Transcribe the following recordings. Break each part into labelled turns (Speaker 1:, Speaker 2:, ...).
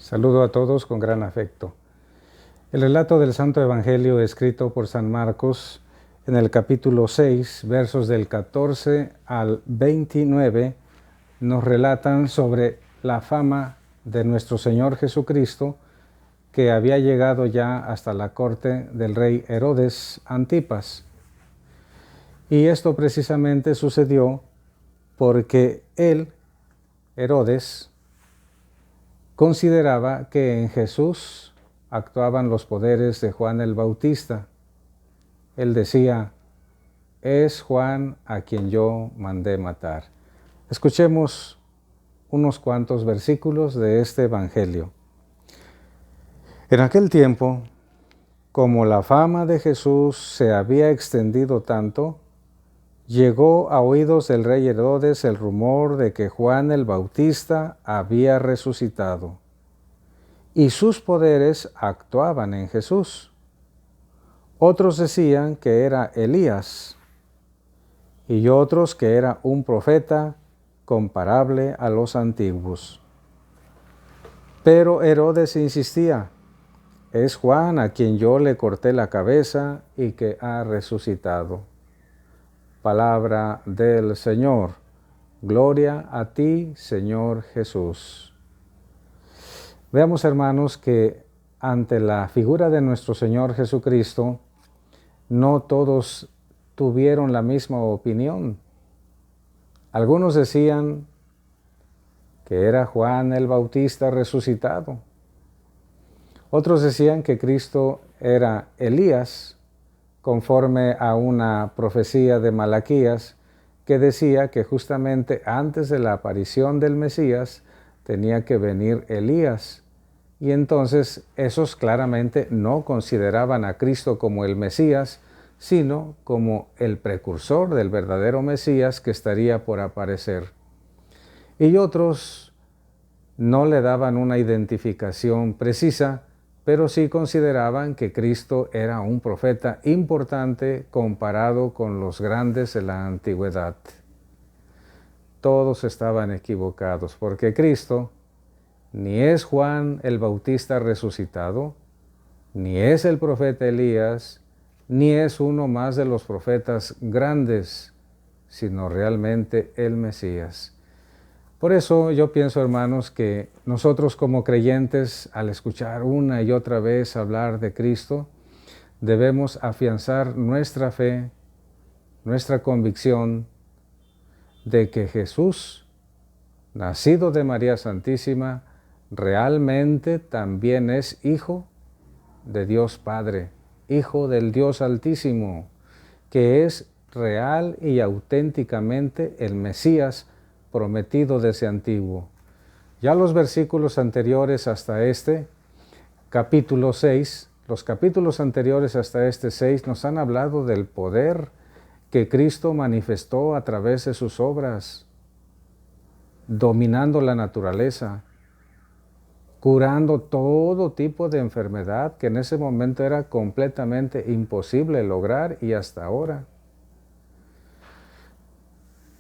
Speaker 1: Saludo a todos con gran afecto. El relato del Santo Evangelio escrito por San Marcos en el capítulo 6, versos del 14 al 29, nos relatan sobre la fama de nuestro Señor Jesucristo que había llegado ya hasta la corte del rey Herodes Antipas. Y esto precisamente sucedió porque él, Herodes, consideraba que en Jesús actuaban los poderes de Juan el Bautista. Él decía, es Juan a quien yo mandé matar. Escuchemos unos cuantos versículos de este Evangelio. En aquel tiempo, como la fama de Jesús se había extendido tanto, llegó a oídos del rey Herodes el rumor de que Juan el Bautista había resucitado, y sus poderes actuaban en Jesús. Otros decían que era Elías, y otros que era un profeta comparable a los antiguos. Pero Herodes insistía, es Juan a quien yo le corté la cabeza y que ha resucitado. Palabra del Señor. Gloria a ti, Señor Jesús. Veamos, hermanos, que ante la figura de nuestro Señor Jesucristo, no todos tuvieron la misma opinión. Algunos decían que era Juan el Bautista resucitado. Otros decían que Cristo era Elías, conforme a una profecía de Malaquías que decía que justamente antes de la aparición del Mesías tenía que venir Elías. Y entonces esos claramente no consideraban a Cristo como el Mesías, sino como el precursor del verdadero Mesías que estaría por aparecer. Y otros no le daban una identificación precisa, pero sí consideraban que Cristo era un profeta importante comparado con los grandes de la antigüedad. Todos estaban equivocados, porque Cristo ni es Juan el Bautista resucitado, ni es el profeta Elías, ni es uno más de los profetas grandes, sino realmente el Mesías. Por eso yo pienso, hermanos, que nosotros como creyentes, al escuchar una y otra vez hablar de Cristo, debemos afianzar nuestra fe, nuestra convicción de que Jesús, nacido de María Santísima, realmente también es Hijo de Dios Padre, Hijo del Dios Altísimo, que es real y auténticamente el Mesías prometido desde antiguo. Ya los versículos anteriores hasta este, capítulo 6, los capítulos anteriores hasta este 6 nos han hablado del poder que Cristo manifestó a través de sus obras, dominando la naturaleza, curando todo tipo de enfermedad que en ese momento era completamente imposible lograr y hasta ahora.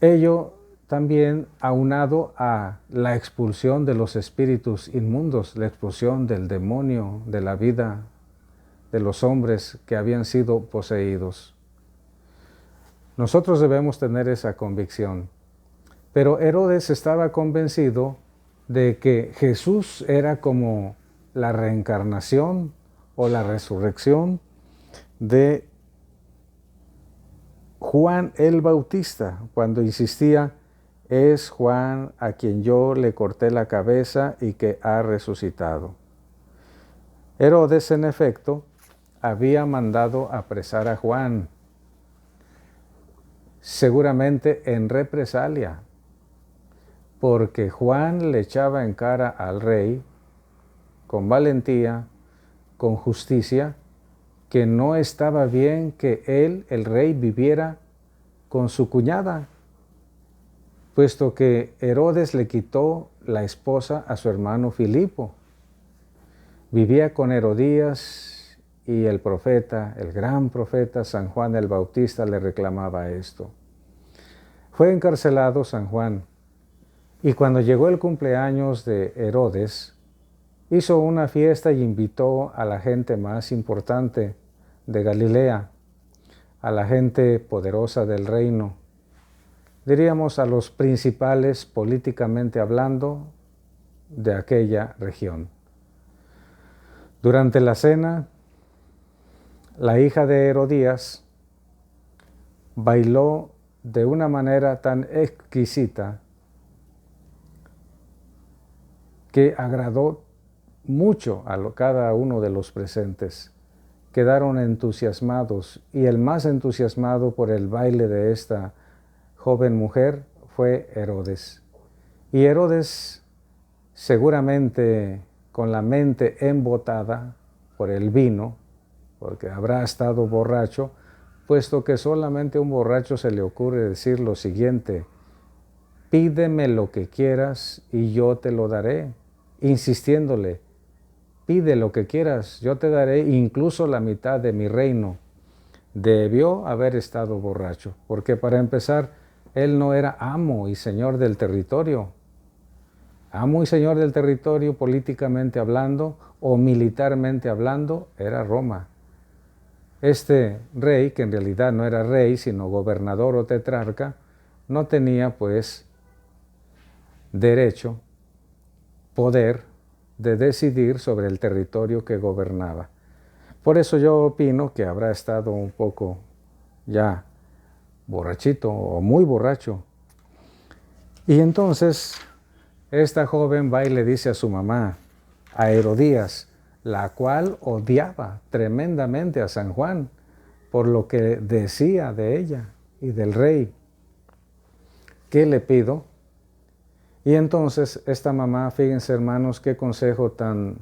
Speaker 1: Ello también aunado a la expulsión de los espíritus inmundos, la expulsión del demonio de la vida de los hombres que habían sido poseídos. Nosotros debemos tener esa convicción. Pero Herodes estaba convencido de que Jesús era como la reencarnación o la resurrección de Juan el Bautista, cuando insistía, es Juan a quien yo le corté la cabeza y que ha resucitado. Herodes, en efecto, había mandado apresar a Juan, seguramente en represalia, porque Juan le echaba en cara al rey, con valentía, con justicia, que no estaba bien que él, el rey, viviera con su cuñada, puesto que Herodes le quitó la esposa a su hermano Filipo. Vivía con Herodías y el profeta, el gran profeta San Juan el Bautista le reclamaba esto. Fue encarcelado San Juan, y cuando llegó el cumpleaños de Herodes, hizo una fiesta y invitó a la gente más importante de Galilea, a la gente poderosa del reino, diríamos a los principales políticamente hablando de aquella región. Durante la cena, la hija de Herodías bailó de una manera tan exquisita que agradó mucho a cada uno de los presentes. Quedaron entusiasmados, y el más entusiasmado por el baile de esta joven mujer fue Herodes. Y Herodes, seguramente con la mente embotada por el vino, porque habrá estado borracho, puesto que solamente a un borracho se le ocurre decir lo siguiente: pídeme lo que quieras y yo te lo daré, insistiéndole, pide lo que quieras, yo te daré incluso la mitad de mi reino. Debió haber estado borracho, porque para empezar, él no era amo y señor del territorio. Amo y señor del territorio políticamente hablando o militarmente hablando era Roma. Este rey, que en realidad no era rey, sino gobernador o tetrarca, no tenía pues derecho, poder de decidir sobre el territorio que gobernaba. Por eso yo opino que habrá estado un poco ya borrachito o muy borracho. Y entonces esta joven va y le dice a su mamá, a Herodías, la cual odiaba tremendamente a San Juan por lo que decía de ella y del rey. ¿Qué le pido? Y entonces esta mamá, fíjense hermanos, qué consejo tan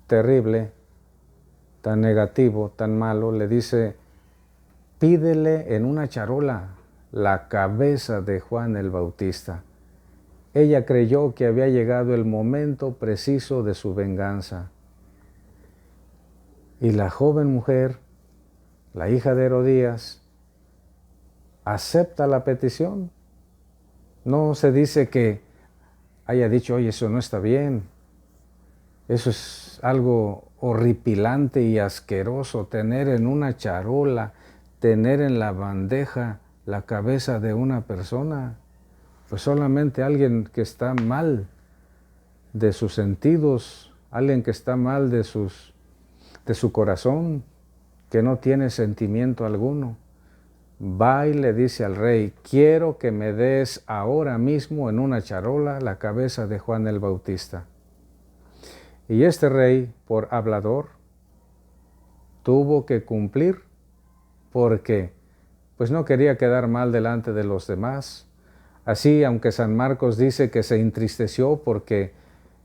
Speaker 1: terrible, tan negativo, tan malo, le dice, pídele en una charola la cabeza de Juan el Bautista. Ella creyó que había llegado el momento preciso de su venganza. Y la joven mujer, la hija de Herodías, acepta la petición. No se dice que haya dicho, oye, eso no está bien. Eso es algo horripilante y asqueroso, tener en una charola, tener en la bandeja la cabeza de una persona. Pues solamente alguien que está mal de sus sentidos, alguien que está mal de su corazón, que no tiene sentimiento alguno, va y le dice al rey, quiero que me des ahora mismo en una charola la cabeza de Juan el Bautista. Y este rey, por hablador, tuvo que cumplir porque pues no quería quedar mal delante de los demás. Así, aunque San Marcos dice que se entristeció porque,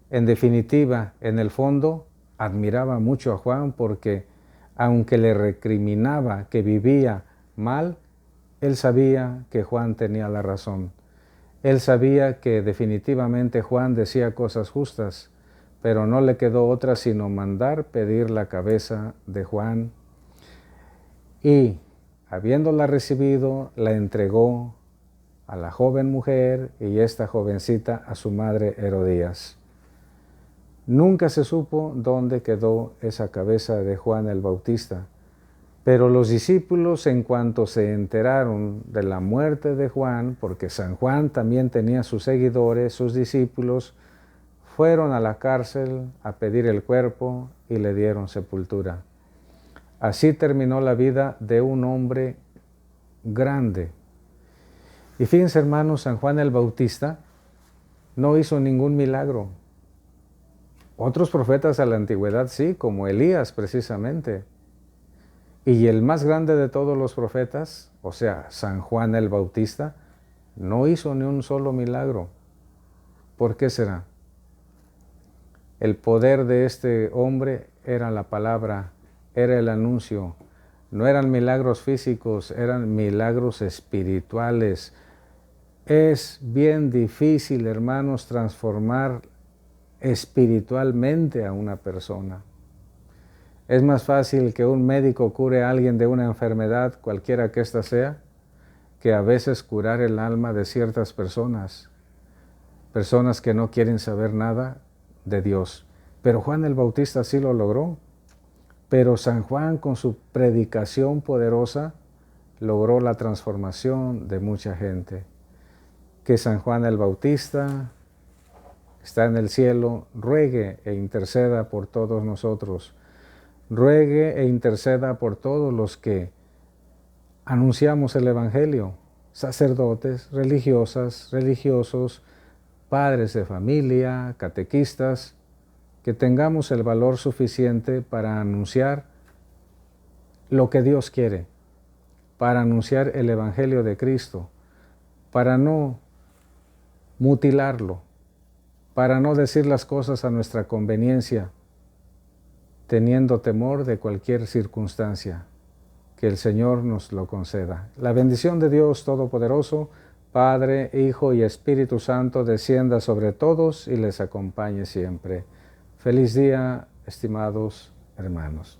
Speaker 1: en definitiva, en el fondo, admiraba mucho a Juan porque, aunque le recriminaba que vivía mal, él sabía que Juan tenía la razón. Él sabía que definitivamente Juan decía cosas justas, pero no le quedó otra sino mandar pedir la cabeza de Juan. Y, habiéndola recibido, la entregó a la joven mujer y esta jovencita a su madre Herodías. Nunca se supo dónde quedó esa cabeza de Juan el Bautista, pero los discípulos, en cuanto se enteraron de la muerte de Juan, porque San Juan también tenía sus seguidores, sus discípulos, fueron a la cárcel a pedir el cuerpo y le dieron sepultura. Así terminó la vida de un hombre grande. Y fíjense hermanos, San Juan el Bautista no hizo ningún milagro. Otros profetas a la antigüedad sí, como Elías precisamente. Y el más grande de todos los profetas, o sea, San Juan el Bautista, no hizo ni un solo milagro. ¿Por qué será? El poder de este hombre era la palabra, era el anuncio. No eran milagros físicos, eran milagros espirituales. Es bien difícil, hermanos, transformar espiritualmente a una persona. Es más fácil que un médico cure a alguien de una enfermedad, cualquiera que ésta sea, que a veces curar el alma de ciertas personas. Personas que no quieren saber nada de Dios, Pero Juan el Bautista sí lo logró. Pero San Juan, con su predicación poderosa, logró la transformación de mucha gente. Que San Juan el Bautista está en el cielo, ruegue e interceda por todos nosotros. Ruegue e interceda por todos los que anunciamos el Evangelio, sacerdotes, religiosas, religiosos, padres de familia, catequistas, que tengamos el valor suficiente para anunciar lo que Dios quiere, para anunciar el Evangelio de Cristo, para no mutilarlo, para no decir las cosas a nuestra conveniencia, teniendo temor de cualquier circunstancia. Que el Señor nos lo conceda. La bendición de Dios Todopoderoso, Padre, Hijo y Espíritu Santo, descienda sobre todos y les acompañe siempre. Feliz día, estimados hermanos.